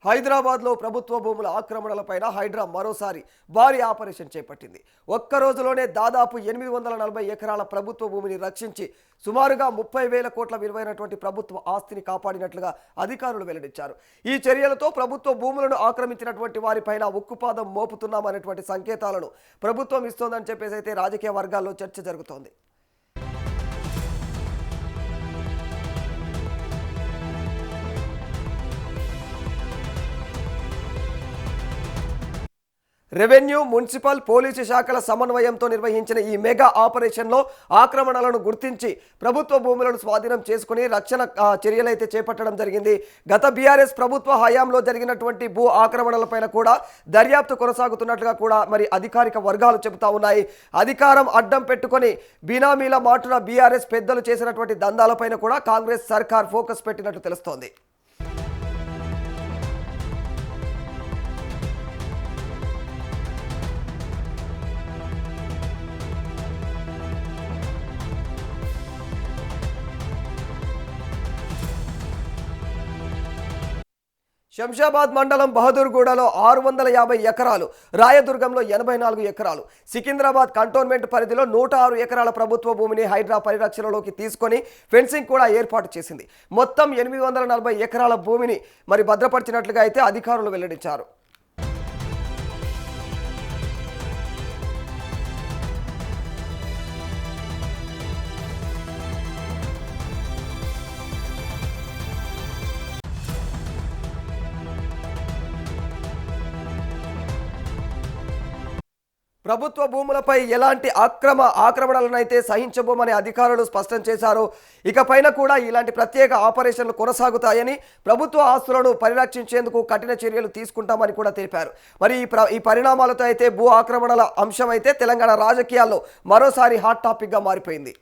హైదరాబాద్లో ప్రభుత్వ భూముల ఆక్రమణలపైన హైడ్రా మరోసారి భారీ ఆపరేషన్ చేపట్టింది. ఒక్క రోజులోనే దాదాపు 840 ఎకరాల ప్రభుత్వ భూమిని రక్షించి సుమారుగా 30,000 కోట్ల విలువైనటువంటి ప్రభుత్వ ఆస్తిని కాపాడినట్లుగా అధికారులు వెల్లడించారు. ఈ చర్యలతో ప్రభుత్వ భూములను ఆక్రమించినటువంటి వారిపైన ఉక్కుపాదం మోపుతున్నామనేటువంటి సంకేతాలను ప్రభుత్వం ఇస్తోందని చెప్పేసి అయితే రాజకీయ వర్గాల్లో చర్చ జరుగుతోంది. రెవెన్యూ, మున్సిపల్, పోలీసు శాఖల సమన్వయంతో నిర్వహించిన ఈ మెగా ఆపరేషన్లో ఆక్రమణలను గుర్తించి ప్రభుత్వ భూములను స్వాధీనం చేసుకుని రక్షణ చర్యలైతే చేపట్టడం జరిగింది. గత బీఆర్ఎస్ ప్రభుత్వ హయాంలో జరిగినటువంటి భూ ఆక్రమణలపైన కూడా దర్యాప్తు కొనసాగుతున్నట్లుగా కూడా మరి అధికారిక వర్గాలు చెబుతా ఉన్నాయి. అధికారం అడ్డం పెట్టుకొని బినామీల మాటున బీఆర్ఎస్ పెద్దలు చేసినటువంటి దందాలపైన కూడా కాంగ్రెస్ సర్కార్ ఫోకస్ పెట్టినట్లు తెలుస్తోంది. శంషాబాద్ మండలం బహదూర్గూడలో 650 ఎకరాలు, రాయదుర్గంలో 84 ఎకరాలు, సికింద్రాబాద్ కంటోన్మెంట్ పరిధిలో 106 ఎకరాల ప్రభుత్వ భూమిని హైడ్రా పరిరక్షణలోకి తీసుకొని ఫెన్సింగ్ కూడా ఏర్పాటు చేసింది. మొత్తం 840 ఎకరాల భూమిని మరి భద్రపరిచినట్లుగా అయితే అధికారులు వెల్లడించారు. ప్రభుత్వ భూములపై ఎలాంటి ఆక్రమణలనైతే సహించబోమని అధికారులు స్పష్టం చేశారు. ఇకపైన కూడా ఇలాంటి ప్రత్యేక ఆపరేషన్లు కొనసాగుతాయని, ప్రభుత్వ ఆస్తులను పరిరక్షించేందుకు కఠిన చర్యలు తీసుకుంటామని కూడా తెలిపారు. మరి ఈ పరిణామాలతో అయితే భూ ఆక్రమణల అంశం అయితే తెలంగాణ రాజకీయాల్లో మరోసారి హాట్ టాపిక్గా మారిపోయింది.